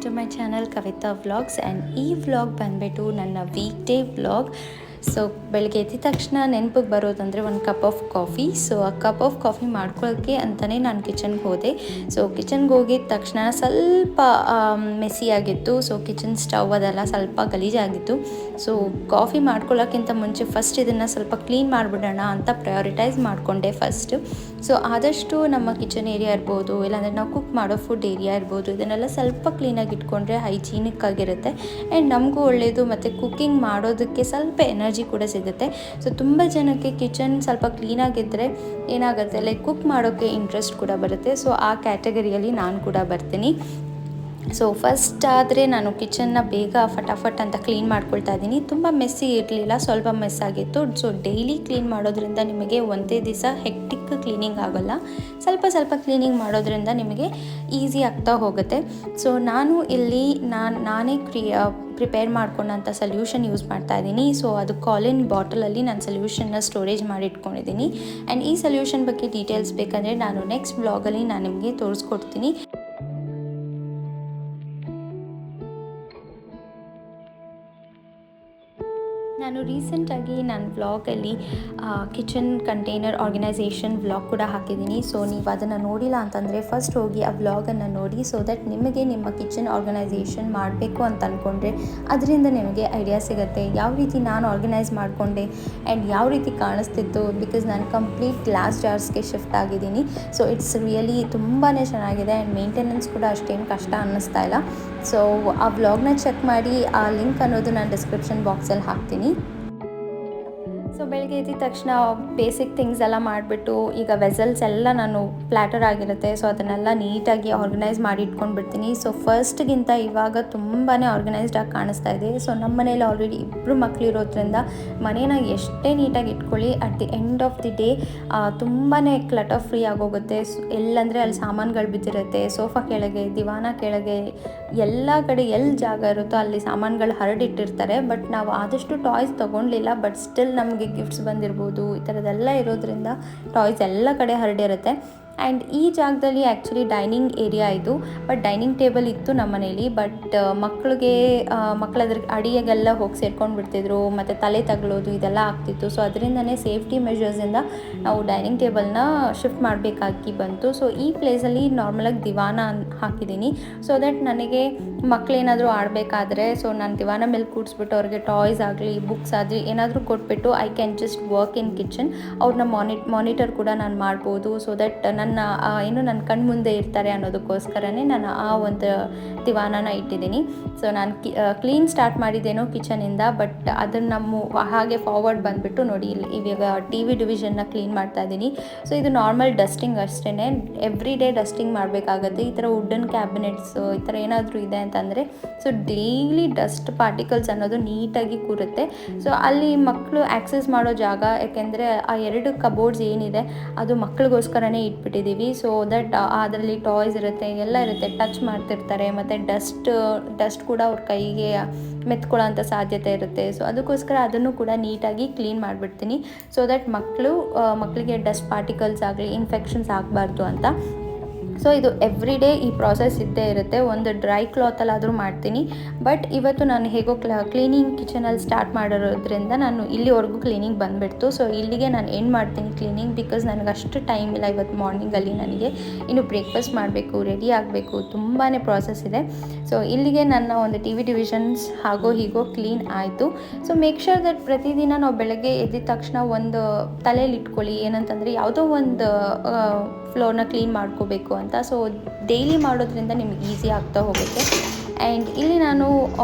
To my channel Kavitha vlogs. And ಈ vlog ಬಂದುಬಿಟ್ಟು ನನ್ನ ವೀಕ್ ಡೇ ವ್ಲಾಗ್. ಸೊ ಬೆಳಗ್ಗೆ ಎದ್ದ ತಕ್ಷಣ ನೆನಪಿಗೆ ಬರೋದಂದರೆ ಒಂದು ಕಪ್ ಆಫ್ ಕಾಫಿ. ಸೊ ಆ ಕಪ್ ಆಫ್ ಕಾಫಿ ಮಾಡ್ಕೊಳ್ಳೋಕ್ಕೆ ಅಂತಲೇ ನಾನು ಕಿಚನ್ಗೆ ಹೋದೆ. ಸೊ ಕಿಚನ್ಗೆ ಹೋಗಿದ ತಕ್ಷಣ ಸ್ವಲ್ಪ ಮೆಸ್ಸಿಯಾಗಿತ್ತು. ಸೊ ಕಿಚನ್ ಸ್ಟವ್ ಅದೆಲ್ಲ ಸ್ವಲ್ಪ ಗಲೀಜಾಗಿತ್ತು. ಸೊ ಕಾಫಿ ಮಾಡ್ಕೊಳ್ಳೋಕ್ಕಿಂತ ಮುಂಚೆ ಫಸ್ಟ್ ಇದನ್ನು ಸ್ವಲ್ಪ ಕ್ಲೀನ್ ಮಾಡಿಬಿಡೋಣ ಅಂತ ಪ್ರಯಾರಿಟೈಸ್ ಮಾಡಿಕೊಂಡೆ ಫಸ್ಟ್. ಸೊ ಆದಷ್ಟು ನಮ್ಮ ಕಿಚನ್ ಏರಿಯಾ ಇರ್ಬೋದು, ಇಲ್ಲಾಂದರೆ ನಾವು ಕುಕ್ ಮಾಡೋ ಫುಡ್ ಏರಿಯಾ ಇರ್ಬೋದು, ಇದನ್ನೆಲ್ಲ ಸ್ವಲ್ಪ ಕ್ಲೀನಾಗಿ ಇಟ್ಕೊಂಡ್ರೆ ಹೈಜೀನಿಕ್ ಆಗಿರುತ್ತೆ. ಆ್ಯಂಡ್ ನಮಗೂ ಒಳ್ಳೆಯದು, ಮತ್ತು ಕುಕ್ಕಿಂಗ್ ಮಾಡೋದಕ್ಕೆ ಸ್ವಲ್ಪ ಎನರ್ಜಿ ಕೂಡ ಸಿಗುತ್ತೆ. ಸೊ ತುಂಬ ಜನಕ್ಕೆ ಕಿಚನ್ ಸ್ವಲ್ಪ ಕ್ಲೀನಾಗಿದ್ದರೆ ಏನಾಗುತ್ತೆ, ಲೈಕ್ ಕುಕ್ ಮಾಡೋಕ್ಕೆ ಇಂಟ್ರೆಸ್ಟ್ ಕೂಡ ಬರುತ್ತೆ. ಸೊ ಆ ಕ್ಯಾಟಗರಿಯಲ್ಲಿ ನಾನು ಕೂಡ ಬರ್ತೀನಿ. ಸೊ ಫಸ್ಟ್ ಆದರೆ ನಾನು ಕಿಚನ್ನ ಬೇಗ ಫಟಾಫಟ್ ಅಂತ ಕ್ಲೀನ್ ಮಾಡ್ಕೊಳ್ತಾ ಇದ್ದೀನಿ. ತುಂಬ ಮೆಸ್ಸಿ ಇರಲಿಲ್ಲ, ಸ್ವಲ್ಪ ಮೆಸ್ ಆಗಿತ್ತು. ಸೊ ಡೈಲಿ ಕ್ಲೀನ್ ಮಾಡೋದ್ರಿಂದ ನಿಮಗೆ ಒಂದೇ ದಿವಸ ಹೆಕ್ಟಿಕ್ ಕ್ಲೀನಿಂಗ್ ಆಗೋಲ್ಲ. ಸ್ವಲ್ಪ ಸ್ವಲ್ಪ ಕ್ಲೀನಿಂಗ್ ಮಾಡೋದ್ರಿಂದ ನಿಮಗೆ ಈಸಿ ಆಗ್ತಾ ಹೋಗುತ್ತೆ. ಸೊ ನಾನು ಇಲ್ಲಿ ನಾನೇ ಪ್ರಿಪೇರ್ ಮಾಡ್ಕೊಂಡಂಥ ಸೊಲ್ಯೂಷನ್ ಯೂಸ್ ಮಾಡ್ತಾ ಇದ್ದೀನಿ. ಸೊ ಅದು ಕಾಲಿನ್ ಬಾಟಲಲ್ಲಿ ನಾನು ಸೊಲ್ಯೂಷನ್ನ ಸ್ಟೋರೇಜ್ ಮಾಡಿ ಇಟ್ಕೊಂಡಿದ್ದೀನಿ. ಆ್ಯಂಡ್ ಈ ಸೊಲ್ಯೂಷನ್ ಬಗ್ಗೆ ಡೀಟೇಲ್ಸ್ ಬೇಕಂದರೆ ನಾನು ನೆಕ್ಸ್ಟ್ ಬ್ಲಾಗಲ್ಲಿ ನಾನು ನಿಮಗೆ ತೋರಿಸ್ಕೊಡ್ತೀನಿ. ನಾನು ರೀಸೆಂಟಾಗಿ ನನ್ನ ವ್ಲಾಗಲ್ಲಿ ಕಿಚನ್ ಕಂಟೈನರ್ ಆರ್ಗನೈಸೇಷನ್ ವ್ಲಾಗ್ ಕೂಡ ಹಾಕಿದ್ದೀನಿ. ಸೊ ನೀವು ಅದನ್ನು ನೋಡಿಲ್ಲ ಅಂತಂದರೆ ಫಸ್ಟ್ ಹೋಗಿ ಆ ವ್ಲಾಗನ್ನು ನೋಡಿ. ಸೊ ದಟ್ ನಿಮಗೆ ನಿಮ್ಮ ಕಿಚನ್ ಆರ್ಗನೈಸೇಷನ್ ಮಾಡಬೇಕು ಅಂತ ಅಂದ್ಕೊಂಡ್ರೆ ಅದರಿಂದ ನಿಮಗೆ ಐಡಿಯಾ ಸಿಗುತ್ತೆ, ಯಾವ ರೀತಿ ನಾನು ಆರ್ಗನೈಸ್ ಮಾಡಿಕೊಂಡೆ ಆ್ಯಂಡ್ ಯಾವ ರೀತಿ ಕಾಣಿಸ್ತಿತ್ತು. ಬಿಕಾಸ್ ನಾನು ಕಂಪ್ಲೀಟ್ ಗ್ಲಾಸ್ ಜಾರ್ಸ್ಗೆ ಶಿಫ್ಟ್ ಆಗಿದ್ದೀನಿ. ಸೊ ಇಟ್ಸ್ ರಿಯಲಿ ತುಂಬಾ ಚೆನ್ನಾಗಿದೆ ಆ್ಯಂಡ್ ಮೇಂಟೆನೆನ್ಸ್ ಕೂಡ ಅಷ್ಟೇನು ಕಷ್ಟ ಅನ್ನಿಸ್ತಾ ಇಲ್ಲ. ಸೊ ಆ ವ್ಲಾಗ್ನ ಚೆಕ್ ಮಾಡಿ, ಆ ಲಿಂಕ್ ಅನ್ನೋದು ನಾನು ಡಿಸ್ಕ್ರಿಪ್ಷನ್ ಬಾಕ್ಸಲ್ಲಿ ಹಾಕ್ತೀನಿ. ಸೊ ಬೆಳಗ್ಗೆ ಎದ್ದ ತಕ್ಷಣ ಬೇಸಿಕ್ ಥಿಂಗ್ಸ್ ಎಲ್ಲ ಮಾಡಿಬಿಟ್ಟು, ಈಗ ವೆಸಲ್ಸ್ ಎಲ್ಲ ನಾನು ಪ್ಲ್ಯಾಟರ್ ಆಗಿರುತ್ತೆ. ಸೊ ಅದನ್ನೆಲ್ಲ ನೀಟಾಗಿ ಆರ್ಗನೈಸ್ ಮಾಡಿ ಇಟ್ಕೊಂಡ್ಬಿಡ್ತೀನಿ. ಸೊ ಫಸ್ಟ್ಗಿಂತ ಇವಾಗ ತುಂಬಾ ಆರ್ಗನೈಸ್ಡಾಗಿ ಕಾಣಿಸ್ತಾ ಇದೆ. ಸೊ ನಮ್ಮ ಮನೇಲಿ ಆಲ್ರೆಡಿ ಇಬ್ಬರು ಮಕ್ಕಳಿರೋದ್ರಿಂದ ಮನೇನ ಎಷ್ಟೇ ನೀಟಾಗಿ ಇಟ್ಕೊಳ್ಳಿ, at the end of the day ತುಂಬಾ ಕ್ಲಟರ್ ಫ್ರೀ ಆಗೋಗುತ್ತೆ. ಎಲ್ಲಂದರೆ ಅಲ್ಲಿ ಸಾಮಾನುಗಳು ಬಿದ್ದಿರುತ್ತೆ, ಸೋಫಾ ಕೆಳಗೆ, ದಿವಾನ ಕೆಳಗೆ, ಎಲ್ಲ ಕಡೆ ಎಲ್ಲಿ ಜಾಗ ಇರುತ್ತೋ ಅಲ್ಲಿ ಸಾಮಾನುಗಳು ಹರಡಿಟ್ಟಿರ್ತಾರೆ. ಬಟ್ ನಾವು ಆದಷ್ಟು ಟಾಯ್ಸ್ ತೊಗೊಳ್ಲಿಲ್ಲ. ಬಟ್ ಸ್ಟಿಲ್ ನಮಗೆ ಗಿಫ್ಟ್ಸ್ ಬಂದಿರ್ಬೋದು, ಈ ಥರದ್ದೆಲ್ಲ ಇರೋದ್ರಿಂದ ಟಾಯ್ಸ್ ಎಲ್ಲ ಕಡೆ ಹರಡಿರುತ್ತೆ. ಆ್ಯಂಡ್ ಈ ಜಾಗದಲ್ಲಿ ಆ್ಯಕ್ಚುಲಿ ಡೈನಿಂಗ್ ಏರಿಯಾ ಇದು. ಬಟ್ ಡೈನಿಂಗ್ ಟೇಬಲ್ ಇತ್ತು ನಮ್ಮ ಮನೇಲಿ. ಬಟ್ ಮಕ್ಕಳದ್ರ ಅಡಿಗೆಲ್ಲ ಹೋಗಿ ಸೇರ್ಕೊಂಡು ಬಿಡ್ತಿದ್ರು, ಮತ್ತು ತಲೆ ತಗಲೋದು ಇದೆಲ್ಲ ಆಗ್ತಿತ್ತು. ಸೊ ಅದರಿಂದನೇ ಸೇಫ್ಟಿ ಮೆಷರ್ಸಿಂದ ನಾವು ಡೈನಿಂಗ್ ಟೇಬಲ್ನ ಶಿಫ್ಟ್ ಮಾಡಬೇಕಾಗಿ ಬಂತು. ಸೊ ಈ ಪ್ಲೇಸಲ್ಲಿ ನಾರ್ಮಲಾಗಿ ದಿವಾನ ಹಾಕಿದ್ದೀನಿ. ಸೊ ದಟ್ ನನಗೆ ಮಕ್ಕಳೇನಾದರೂ ಆಡಬೇಕಾದ್ರೆ ಸೊ ನಾನು ದಿವಾನ ಮೇಲೆ ಕೂಡಿಸ್ಬಿಟ್ಟು ಅವ್ರಿಗೆ ಟಾಯ್ಸ್ ಆಗಲಿ, ಬುಕ್ಸ್ ಆಗಲಿ ಏನಾದರೂ ಕೊಟ್ಬಿಟ್ಟು I can just work in kitchen. ಅವ್ರನ್ನ ಮಾನಿಟರ್ ಕೂಡ ನಾನು ಮಾಡ್ಬೋದು. ಸೊ ದಟ್ ನನ್ನ ಕಣ್ಣು ಮುಂದೆ ಇರ್ತಾರೆ ಅನ್ನೋದಕ್ಕೋಸ್ಕರನೇ ನಾನು ಆ ಒಂದು ದಿವಾನನ ಇಟ್ಟಿದ್ದೀನಿ. ಸೊ ನಾನು ಕ್ಲೀನ್ ಸ್ಟಾರ್ಟ್ ಮಾಡಿದ್ದೇನೋ ಕಿಚನಿಂದ, ಬಟ್ ಅದನ್ನು ಹಾಗೆ ಫಾರ್ವರ್ಡ್ ಬಂದುಬಿಟ್ಟು ನೋಡಿ ಇಲ್ಲಿ ಇವಾಗ TV ಡಿವಿಷನ್ನ ಕ್ಲೀನ್ ಮಾಡ್ತಾ ಇದ್ದೀನಿ. ಸೊ ಇದು ನಾರ್ಮಲ್ ಡಸ್ಟಿಂಗ್ ಅಷ್ಟೇ, ಎವ್ರಿ ಡೇ ಡಸ್ಟಿಂಗ್ ಮಾಡಬೇಕಾಗತ್ತೆ. ಈ ಥರ ವುಡನ್ ಕ್ಯಾಬಿನೆಟ್ಸು ಈ ಥರ ಏನಾದರೂ ಇದೆ ಅಂತಂದರೆ ಸೊ ಡೈಲಿ ಡಸ್ಟ್ ಪಾರ್ಟಿಕಲ್ಸ್ ಅನ್ನೋದು ನೀಟಾಗಿ ಕೂರುತ್ತೆ. ಸೊ ಅಲ್ಲಿ ಮಕ್ಕಳು ಆ್ಯಕ್ಸೆಸ್ ಮಾಡೋ ಜಾಗ, ಯಾಕೆಂದರೆ ಆ 2 ಕಬೋರ್ಡ್ಸ್ ಏನಿದೆ ಅದು ಮಕ್ಕಳಿಗೋಸ್ಕರನೇ ಇಟ್ಬಿಟ್ಟಿದ್ದೀವಿ. ಸೊ ದಟ್ ಅದರಲ್ಲಿ ಟಾಯ್ಸ್ ಇರುತ್ತೆ, ಎಲ್ಲ ಇರುತ್ತೆ, ಟಚ್ ಮಾಡ್ತಿರ್ತಾರೆ, ಮತ್ತು ಡಸ್ಟ್ ಕೂಡ ಅವ್ರ ಕೈಗೆ ಮೆತ್ಕೊಳ್ಳೋಂಥ ಸಾಧ್ಯತೆ ಇರುತ್ತೆ. ಸೊ ಅದಕ್ಕೋಸ್ಕರ ಅದನ್ನು ಕೂಡ ನೀಟಾಗಿ ಕ್ಲೀನ್ ಮಾಡಿಬಿಡ್ತೀನಿ. ಸೊ ದಟ್ ಮಕ್ಕಳಿಗೆ ಡಸ್ಟ್ ಪಾರ್ಟಿಕಲ್ಸ್ ಆಗಲಿ, ಇನ್ಫೆಕ್ಷನ್ಸ್ ಆಗಬಾರ್ದು ಅಂತ. ಸೊ ಇದು ಎವ್ರಿ ಡೇ ಈ ಪ್ರಾಸೆಸ್ ಇದ್ದೇ ಇರುತ್ತೆ. ಒಂದು ಡ್ರೈ ಕ್ಲಾತಲ್ಲಾದರೂ ಮಾಡ್ತೀನಿ. ಬಟ್ ಇವತ್ತು ನಾನು ಹೇಗೋ ಕ್ಲೀನಿಂಗ್ ಕಿಚನಲ್ಲಿ ಸ್ಟಾರ್ಟ್ ಮಾಡಿರೋದ್ರಿಂದ ನಾನು ಇಲ್ಲಿವರೆಗೂ ಕ್ಲೀನಿಂಗ್ ಬಂದುಬಿಡ್ತು. ಸೊ ಇಲ್ಲಿಗೆ ನಾನು ಏನು ಮಾಡ್ತೀನಿ ಕ್ಲೀನಿಂಗ್, ಬಿಕಾಸ್ ನನಗೆ ಅಷ್ಟು ಟೈಮ್ ಇಲ್ಲ ಇವತ್ತು ಮಾರ್ನಿಂಗಲ್ಲಿ. ನನಗೆ ಇನ್ನು ಬ್ರೇಕ್ಫಾಸ್ಟ್ ಮಾಡಬೇಕು, ರೆಡಿ ಆಗಬೇಕು, ತುಂಬಾ ಪ್ರಾಸೆಸ್ ಇದೆ. ಸೊ ಇಲ್ಲಿಗೆ ನನ್ನ ಒಂದು TV ಡಿವಿಷನ್ಸ್ ಹಾಗೋ ಹೀಗೋ ಕ್ಲೀನ್ ಆಯಿತು. ಸೊ ಮೇಕ್ ಶ್ಯೂರ್ ದಟ್ ಪ್ರತಿದಿನ ನಾವು ಬೆಳಗ್ಗೆ ಎದ್ದ ತಕ್ಷಣ ಒಂದು ತಲೆಯಲ್ಲಿ ಇಟ್ಕೊಳ್ಳಿ, ಏನಂತಂದರೆ ಯಾವುದೋ ಒಂದು ಫ್ಲೋರ್ನ ಕ್ಲೀನ್ ಮಾಡ್ಕೋಬೇಕು ಅಂತ. ಸೊ ಡೈಲಿ ಮಾಡೋದ್ರಿಂದ ನಿಮ್ಗೆ ಈಸಿ ಆಗ್ತಾ ಹೋಗುತ್ತೆ. ಆ್ಯಂಡ್ ಇಲ್ಲಿ ನಾನು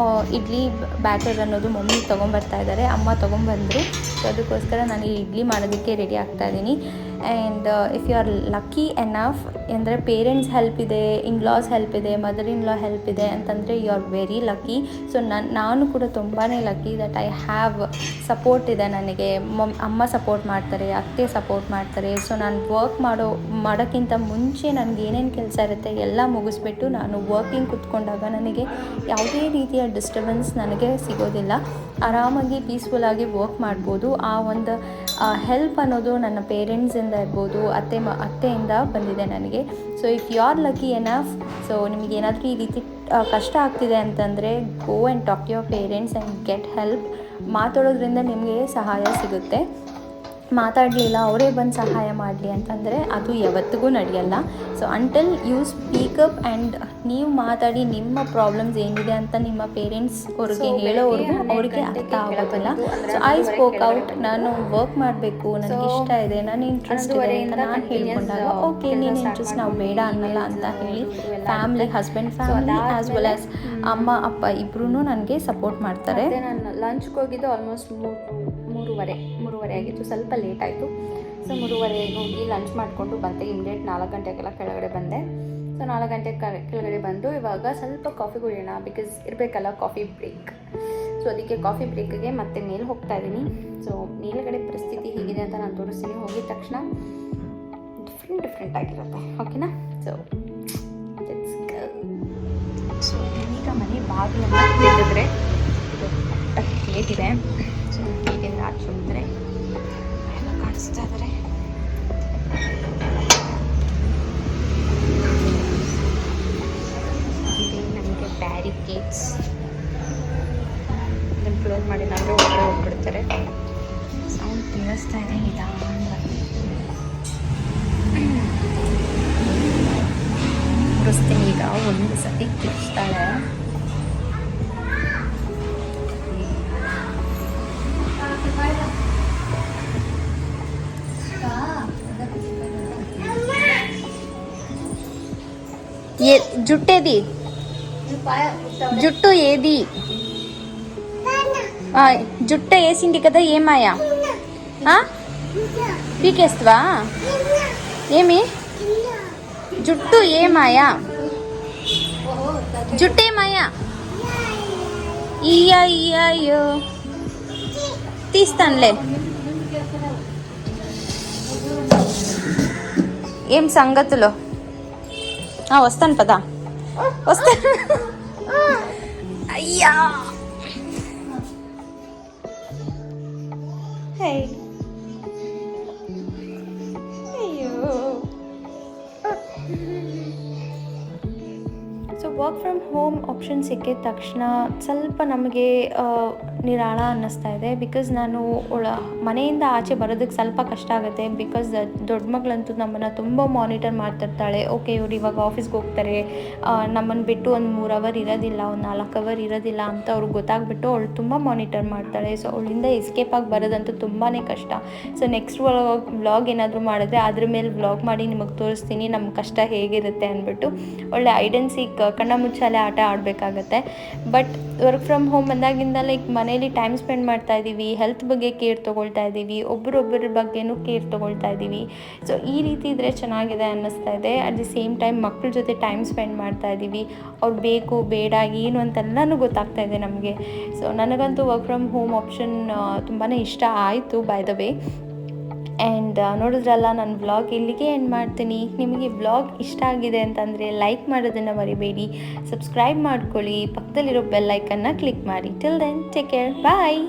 ಇಡ್ಲಿ ಬ್ಯಾಟರ್ ಅನ್ನೋದು ಮಮ್ಮಿ ತೊಗೊಂಬರ್ತಾ ಇದ್ದಾರೆ, ಅಮ್ಮ ತೊಗೊಂಬಂದರು. ಸೊ ಅದಕ್ಕೋಸ್ಕರ ನಾನು ಈ ಇಡ್ಲಿ ಮಾಡೋದಕ್ಕೆ ರೆಡಿ ಆಗ್ತಾಯಿದ್ದೀನಿ. And if you are lucky enough ಅಂದರೆ ಪೇರೆಂಟ್ಸ್ ಹೆಲ್ಪ್ ಇದೆ, ಇನ್ಲಾಸ್ ಹೆಲ್ಪ್ ಇದೆ, ಮದರ್ ಇನ್ ಲಾ ಹೆಲ್ಪ್ ಇದೆ ಅಂತಂದರೆ you are very lucky. So ನಾನು ಕೂಡ ತುಂಬಾ lucky that I have support ಇದೆ ನನಗೆ. ಅಮ್ಮ ಸಪೋರ್ಟ್ ಮಾಡ್ತಾರೆ, ಅತ್ತೆ ಸಪೋರ್ಟ್ ಮಾಡ್ತಾರೆ. ಸೊ ನಾನು ವರ್ಕ್ ಮಾಡೋಕ್ಕಿಂತ ಮುಂಚೆ ನನಗೆ ಏನೇನು ಕೆಲಸ ಇರುತ್ತೆ ಎಲ್ಲ ಮುಗಿಸ್ಬಿಟ್ಟು ನಾನು ವರ್ಕಿಂಗ್ ಕೂತ್ಕೊಂಡಾಗ ನನಗೆ ಯಾವುದೇ ರೀತಿಯ ಡಿಸ್ಟರ್ಬೆನ್ಸ್ ನನಗೆ ಸಿಗೋದಿಲ್ಲ. ಆರಾಮಾಗಿ ಪೀಸ್ಫುಲ್ಲಾಗಿ ವರ್ಕ್ ಮಾಡ್ಬೋದು. ಆ ಒಂದು ಹೆಲ್ಪ್ ಅನ್ನೋದು ನನ್ನ ಪೇರೆಂಟ್ಸಿಂದ ಮಾವನಿಂದ ಇರ್ಬೋದು, ಅತ್ತೆಯಿಂದ ಬಂದಿದೆ ನನಗೆ. So if you are lucky enough, so ನಿಮಗೇನಾದರೂ ಈ ರೀತಿ ಕಷ್ಟ ಆಗ್ತಿದೆ ಅಂತಂದರೆ go and talk to your parents and get help. ಮಾತಾಡೋದ್ರಿಂದ ನಿಮಗೆ ಸಹಾಯ ಸಿಗುತ್ತೆ. ಮಾತಾಡಲಿಲ್ಲ ಅವರೇ ಬಂದು ಸಹಾಯ ಮಾಡಲಿ ಅಂತಂದರೆ ಅದು ಯಾವತ್ತಿಗೂ ನಡೆಯಲ್ಲ. So until you speak up and ನೀವು ಮಾತಾಡಿ ನಿಮ್ಮ ಪ್ರಾಬ್ಲಮ್ಸ್ ಏನಿದೆ ಅಂತ ನಿಮ್ಮ ಪೇರೆಂಟ್ಸ್ ಅವ್ರಿಗೆ ಹೇಳೋವರೆಗೂ ಅವ್ರಿಗೆ ಅರ್ಥ ಆಗೋದಿಲ್ಲ. ಸೊ ಐ ಸ್ಪೋಕ್ ಔಟ್, ನಾನು ವರ್ಕ್ ಮಾಡಬೇಕು, ನನಗೆ ಇಷ್ಟ ಇದೆ, ನಾನು ಇಂಟ್ರೆಸ್ಟ್ ಇದೆ ಅಂತ ನಾನು ಹೇಳ್ಕೊಂಡಾಗ ಓಕೆ ನೀನು ಇಂಟ್ರೆಸ್ಟ್ ನಾವು ಬೇಡ ಅನ್ನಲ್ಲ ಅಂತ ಹೇಳಿ family, husband family as well as ಅಮ್ಮ ಅಪ್ಪ ಇಬ್ಬರೂ ನನಗೆ ಸಪೋರ್ಟ್ ಮಾಡ್ತಾರೆ. ನಾನು ಲಂಚ್ಗೆ ಹೋಗಿದ್ದು ಆಲ್ಮೋಸ್ಟ್ ಮೂರುವರೆ ಆಗಿತ್ತು, ಸ್ವಲ್ಪ ಲೇಟ್ ಆಯಿತು. ಸೊ 3:30 ಹೋಗಿ ಲಂಚ್ ಮಾಡಿಕೊಂಡು ಬಂದೆ. ಇಮಿಡಿಯೇಟ್ 4 ಗಂಟೆಗೆಲ್ಲ ಕೆಳಗಡೆ ಬಂದೆ. ಸೊ 4 ಗಂಟೆಗೆ ಕೆಳಗಡೆ ಬಂದು ಇವಾಗ ಸ್ವಲ್ಪ ಕಾಫಿ ಕುಡಿಯೋಣ, ಬಿಕಾಸ್ ಇರಬೇಕಲ್ಲ ಕಾಫಿ ಬ್ರೇಕ್. ಸೊ ಅದಕ್ಕೆ ಕಾಫಿ ಬ್ರೇಕ್ಗೆ ಮತ್ತೆ ಮೇಲೆ ಹೋಗ್ತಾ ಇದ್ದೀನಿ. ಸೊ ಮೇಲ್ಗಡೆ ಪರಿಸ್ಥಿತಿ ಹೇಗಿದೆ ಅಂತ ನಾನು ತೋರಿಸ್ತೀನಿ. ಹೋಗಿದ ತಕ್ಷಣ ಡಿಫ್ರೆಂಟ್ ಆಗಿರುತ್ತೆ, ಓಕೆನಾ? ಸೊ ಸೊ ಈಗ ಮನೆ ಬಾಗಿಲನ್ನು ತೆಗೆದ್ರೆ ಇದು ಗೇಟ್ ಇದೆ. ಸೊ ಗೇಟಿಂದ ಆಚೆ ಹೋಗಿದ್ರೆ ಎಲ್ಲ ಕಾಣಿಸ್ತಾ ಇದ್ದಾರೆ. ಇದೆ ನಮಗೆ ಬ್ಯಾರಿಕೇಡ್ಸ್. ಇದನ್ನು ಕ್ಲೋಸ್ ಮಾಡಿದ್ರೆ ಒಳಗಡೆ ಹೋಗ್ಬಿಡ್ತಾರೆ. ಸೌಂಡ್ ಕೇಳಿಸ್ತಾ ಇದೆ ನಿಧಾನವಾಗಿ. ತೋರಿಸ್ತೀನಿ ಈಗ. ಒಂದು ಸತಿ ಕಿಚ್ತಾಳೆ. జుట్టు ఏది జుట్టు వేసింది కదా ఏమాయా పీకేస్తావా ఏమి జుట్టు ఏమాయా జుట్టు ఏమాయా ఇయ్యో తీస్తానులే. ఏం సంగతులు? వస్తాను పదా, వస్తాను. అయ్యా అయ్యో. So work from home option ಸಿಕ್ಕಿದ ತಕ್ಷಣ ಸ್ವಲ್ಪ ನಮಗೆ ನಿರಾಳ ಅನ್ನಿಸ್ತಾ ಇದೆ. ಬಿಕಾಸ್ ನಾನು ಮನೆಯಿಂದ ಆಚೆ ಬರೋದಕ್ಕೆ ಸ್ವಲ್ಪ ಕಷ್ಟ ಆಗುತ್ತೆ. ಬಿಕಾಸ್ ದೊಡ್ಡ ಮಗಳಂತೂ ನಮ್ಮನ್ನು ತುಂಬ ಮಾನಿಟರ್ ಮಾಡ್ತಿರ್ತಾಳೆ. ಓಕೆ ಇವ್ರು ಇವಾಗ ಆಫೀಸ್ಗೆ ಹೋಗ್ತಾರೆ, ನಮ್ಮನ್ನು ಬಿಟ್ಟು ಒಂದು 3 ಅವರ್ ಇರೋದಿಲ್ಲ, ಒಂದು 4 ಅವರ್ ಇರೋದಿಲ್ಲ ಅಂತ ಅವ್ರಿಗೆ ಗೊತ್ತಾಗ್ಬಿಟ್ಟು ಅವಳು ತುಂಬ ಮಾನಿಟರ್ ಮಾಡ್ತಾಳೆ. ಸೊ ಅವಳಿಂದ ಎಸ್ಕೇಪ್ ಆಗಿ ಬರೋದಂತೂ ತುಂಬಾ ಕಷ್ಟ. ಸೊ ನೆಕ್ಸ್ಟ್ ವ್ಲಾಗ್ ಏನಾದರೂ ಮಾಡಿದ್ರೆ ಅದ್ರ ಮೇಲೆ ವ್ಲಾಗ್ ಮಾಡಿ ನಿಮಗೆ ತೋರಿಸ್ತೀನಿ ನಮ್ಮ ಕಷ್ಟ ಹೇಗಿರುತ್ತೆ ಅಂದ್ಬಿಟ್ಟು. ಒಳ್ಳೆ ಐಡೆನ್ ಸೀಕ್ ಕಣ್ಣ ಮುಚ್ಚಾಲೆ ಆಟ ಆಡಬೇಕಾಗತ್ತೆ. ಬಟ್ ವರ್ಕ್ ಫ್ರಮ್ ಹೋಮ್ ಬಂದಾಗಿಂದ ಲೈಕ್ ಮನೇಲಿ ಟೈಮ್ ಸ್ಪೆಂಡ್ ಮಾಡ್ತಾ ಇದ್ದೀವಿ, ಹೆಲ್ತ್ ಬಗ್ಗೆ ಕೇರ್ ತೊಗೊಳ್ತಾ ಇದ್ದೀವಿ, ಒಬ್ಬರೊಬ್ಬರ ಬಗ್ಗೆನೂ ಕೇರ್ ತೊಗೊಳ್ತಾ ಇದ್ದೀವಿ. ಸೊ ಈ ರೀತಿ ಇದ್ದರೆ ಚೆನ್ನಾಗಿದೆ ಅನ್ನಿಸ್ತಾ ಇದೆ. ಅಟ್ ದಿ ಸೇಮ್ ಟೈಮ್ ಮಕ್ಕಳ ಜೊತೆ ಟೈಮ್ ಸ್ಪೆಂಡ್ ಮಾಡ್ತಾ ಇದ್ದೀವಿ. ಅವ್ರು ಬೇಕು ಬೇಡ ಏನು ಅಂತೆಲ್ಲನೂ ಗೊತ್ತಾಗ್ತಾ ಇದೆ ನಮಗೆ. ಸೊ ನನಗಂತೂ ವರ್ಕ್ ಫ್ರಮ್ ಹೋಮ್ ಆಪ್ಷನ್ ತುಂಬಾ ಇಷ್ಟ ಆಯಿತು ಬೈ ದ ವೇ. ಆ್ಯಂಡ್ ನೋಡಿದ್ರಲ್ಲ, ನನ್ನ ವ್ಲಾಗ್ ಇಲ್ಲಿಗೆ ಎಂಡ್ ಮಾಡ್ತೀನಿ. ನಿಮಗೆ ವ್ಲಾಗ್ ಇಷ್ಟ ಆಗಿದೆ ಅಂತಂದರೆ ಲೈಕ್ ಮಾಡೋದನ್ನು ಮರಿಬೇಡಿ, ಸಬ್ಸ್ಕ್ರೈಬ್ ಮಾಡ್ಕೊಳ್ಳಿ, ಪಕ್ಕದಲ್ಲಿರೋ ಬೆಲ್ ಐಕನ್ನ ಕ್ಲಿಕ್ ಮಾಡಿ. ಟಿಲ್ ದೆನ್ ಟೇಕ್ ಕೇರ್, ಬಾಯ್.